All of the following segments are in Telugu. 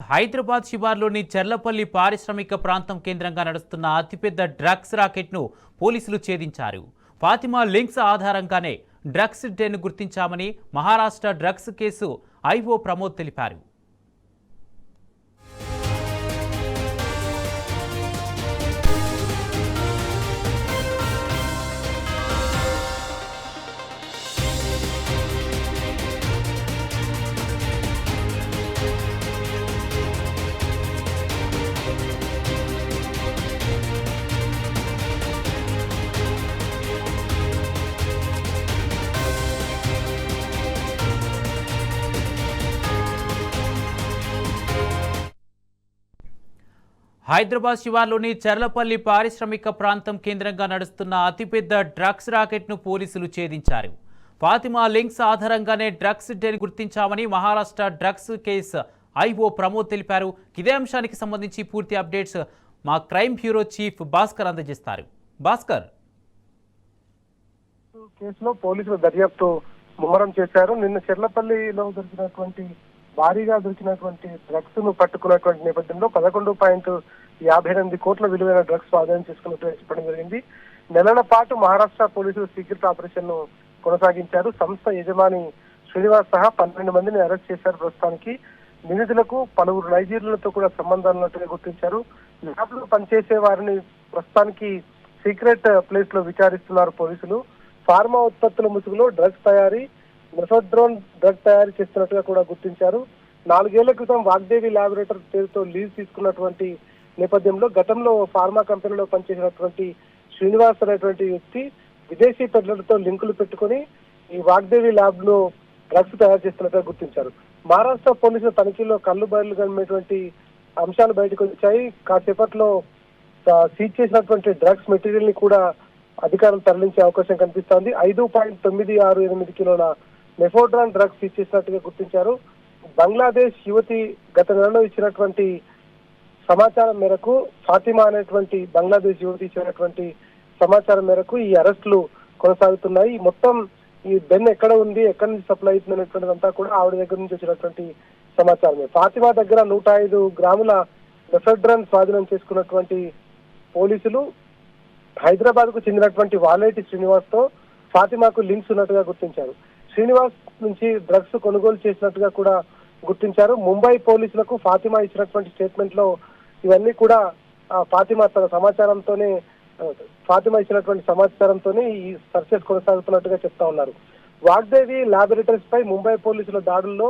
హైదరాబాద్ శివార్లోని చెర్లపల్లి పారిశ్రామిక ప్రాంతం కేంద్రంగా నడుస్తున్న అతిపెద్ద డ్రగ్స్ రాకెట్ను పోలీసులు ఛేదించారు. ఫాతిమా లింక్స్ ఆధారంగానే డ్రగ్స్ డెన్ గుర్తించామని Maharashtra drugs case IO Pramod తెలిపారు. హైదరాబాద్ శివార్లోని చెర్లపల్లి పారిశ్రామిక ప్రాంతం కేంద్రంగా నడుస్తున్న అతిపెద్ద డ్రగ్స్ రాకెట్ను పోలీసులు ఛేదించారు. ఫాతిమా లింక్స్ ఆధారంగానే డ్రగ్స్ డెన్ గుర్తించామని Maharashtra drugs case IO Pramod తెలిపారు. ఇదే అంశానికి సంబంధించి పూర్తి అప్డేట్స్ మా క్రైమ్ బ్యూరో చీఫ్ భాస్కర్ అందజేస్తారు. భాస్కర్, కేసులో పోలీసులు దర్యాప్తు ముమ్మరం చేశారు. నిన్న చెర్లపల్లిలో భారీగా దొరికినటువంటి డ్రగ్స్ ను పట్టుకున్నటువంటి నేపథ్యంలో 11.58 కోట్ల విలువైన డ్రగ్స్ స్వాధీనం చేసుకున్నట్టు చెప్పడం జరిగింది. నెలల పాటు మహారాష్ట్ర పోలీసులు సీక్రెట్ ఆపరేషన్ ను కొనసాగించారు. సంస్థ యజమాని శ్రీనివాస్ సహా 12 మందిని అరెస్ట్ చేశారు. ప్రస్తుతానికి నిందితులకు పలువురు నైజీరియన్లతో కూడా సంబంధాలు ఉన్నట్టుగా గుర్తించారు. ల్యాబ్ లో పనిచేసే వారిని ప్రస్తుతానికి సీక్రెట్ ప్లేస్ లో విచారిస్తున్నారు పోలీసులు. ఫార్మా ఉత్పత్తుల ముసుగులో డ్రగ్స్ తయారీ, మెఫెడ్రోన్ డ్రగ్ తయారు చేస్తున్నట్టుగా కూడా గుర్తించారు. 4 ఏళ్ల క్రితం వాగ్దేవి ల్యాబొరేటరీ పేరుతో లీజ్ తీసుకున్నటువంటి నేపథ్యంలో గతంలో ఫార్మా కంపెనీలో పనిచేసినటువంటి శ్రీనివాస్ అనేటువంటి వ్యక్తి విదేశీ పెడ్లర్లతో లింకులు పెట్టుకుని ఈ వాగ్దేవి ల్యాబ్ లో డ్రగ్స్ తయారు చేస్తున్నట్టుగా గుర్తించారు. మహారాష్ట్ర పోలీసుల తనిఖీలో కళ్ళు బయలు కమ్మినటువంటి అంశాలు బయటకు వచ్చాయి. కాసేపట్లో సీజ్ చేసినటువంటి డ్రగ్స్ మెటీరియల్ ని కూడా అధికారులు తరలించే అవకాశం కనిపిస్తోంది. 5.968 కిలోల మెఫోడ్రాన్ డ్రగ్స్ ఇచ్చేసినట్టుగా గుర్తించారు. బంగ్లాదేశ్ యువతి గత నెలలో ఇచ్చినటువంటి సమాచారం మేరకు, ఫాతిమా అనేటువంటి బంగ్లాదేశ్ యువతి ఇచ్చినటువంటి సమాచారం మేరకు ఈ అరెస్టులు కొనసాగుతున్నాయి. మొత్తం ఈ బెన్ ఎక్కడ ఉంది, ఎక్కడి నుంచి సప్లై అవుతుంది అనేటువంటిదంతా కూడా ఆవిడ దగ్గర నుంచి వచ్చినటువంటి సమాచారమే. ఫాతిమా దగ్గర 105 గ్రాముల మెఫెడ్రాన్ స్వాధీనం చేసుకున్నటువంటి పోలీసులు హైదరాబాద్ కు చెందినటువంటి వాలేటి శ్రీనివాస్ తో ఫాతిమాకు లింక్స్ ఉన్నట్టుగా గుర్తించారు. శ్రీనివాస్ నుంచి డ్రగ్స్ కొనుగోలు చేసినట్టుగా కూడా గుర్తించారు. ముంబై పోలీసులకు ఫాతిమా ఇచ్చినటువంటి స్టేట్మెంట్ లో ఇవన్నీ కూడా ఫాతిమా ఇచ్చినటువంటి సమాచారంతోనే ఈ సర్చెస్ కొనసాగుతున్నట్టుగా చెప్తా ఉన్నారు. వాగ్దేవి ల్యాబొరేటరీస్ పై ముంబై పోలీసుల దాడుల్లో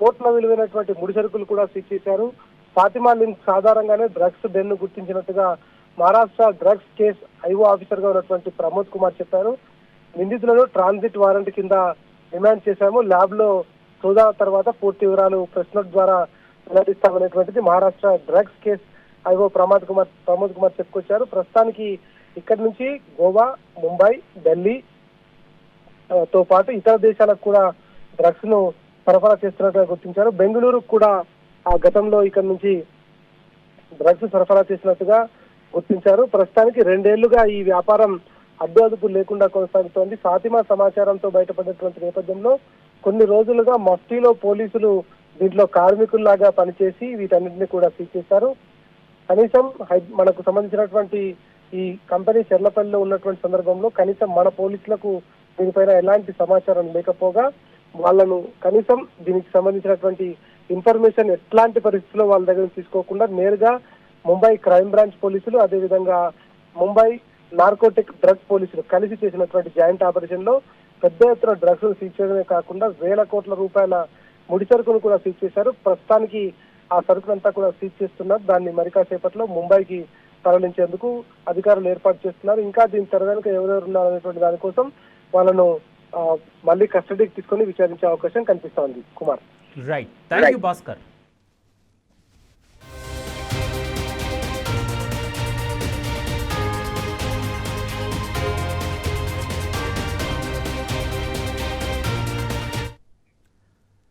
కోట్ల విలువైనటువంటి ముడి సరుకులు కూడా సీజ్ చేశారు. ఫాతిమా లింక్స్ ఆధారంగానే డ్రగ్స్ డెన్ గుర్తించినట్టుగా Maharashtra drugs case IO officer గా ఉన్నటువంటి ప్రమోద్ కుమార్ చెప్పారు. నిందితులను ట్రాన్సిట్ వారెంట్ కింద డిమాండ్ చేశాము. ల్యాబ్ లో సోదాల తర్వాత పూర్తి వివరాలు ప్రెస్ నోట్ ద్వారా వెల్లడిస్తామనేటువంటిది Maharashtra drugs case IO Pramod Kumar చెప్పుకొచ్చారు. ప్రస్తుతానికి ఇక్కడి నుంచి గోవా, ముంబై, ఢిల్లీ తో పాటు ఇతర దేశాలకు కూడా డ్రగ్స్ ను సరఫరా చేస్తున్నట్టుగా గుర్తించారు. బెంగళూరుకు కూడా ఆ గతంలో ఇక్కడి నుంచి డ్రగ్స్ సరఫరా చేసినట్టుగా గుర్తించారు. ప్రస్తుతానికి 2 ఏళ్లుగా ఈ వ్యాపారం అడ్డు అదుపు లేకుండా కొనసాగుతోంది. ఫాతిమా సమాచారంతో బయటపడినటువంటి నేపథ్యంలో కొన్ని రోజులుగా మఫ్టీలో పోలీసులు దీంట్లో కార్మికుల్లాగా పనిచేసి వీటన్నింటినీ కూడా సీజ్ చేశారు. కనీసం మనకు సంబంధించినటువంటి ఈ కంపెనీ చెర్లపల్లిలో ఉన్నటువంటి సందర్భంలో కనీసం మన పోలీసులకు దీనిపైన ఎలాంటి సమాచారం లేకపోగా వాళ్ళను కనీసం దీనికి సంబంధించినటువంటి ఇన్ఫర్మేషన్ ఎట్లాంటి పరిస్థితుల్లో వాళ్ళ దగ్గర తీసుకోకుండా నేరుగా ముంబై క్రైమ్ బ్రాంచ్ పోలీసులు, అదేవిధంగా ముంబై నార్కోటిక్ డ్రగ్ పోలీసులు కలిసి చేసినటువంటి జాయింట్ ఆపరేషన్ లో పెద్ద ఎత్తున డ్రగ్స్ సీజ్ చేయడమే కాకుండా వేల కోట్ల రూపాయల ముడి సరుకును కూడా సీజ్ చేశారు. ప్రస్తుతానికి ఆ సరుకులంతా కూడా సీజ్ చేస్తున్నారు. దాన్ని మరి కాసేపట్లో ముంబైకి తరలించేందుకు అధికారులు ఏర్పాటు చేస్తున్నారు. ఇంకా దీని తెరవెనుక ఎవరెవరు ఉన్నారనేటువంటి దానికోసం వాళ్ళను మళ్ళీ కస్టడీకి తీసుకొని విచారించే అవకాశం కనిపిస్తోంది. Kumar, right, thank you Bhaskar.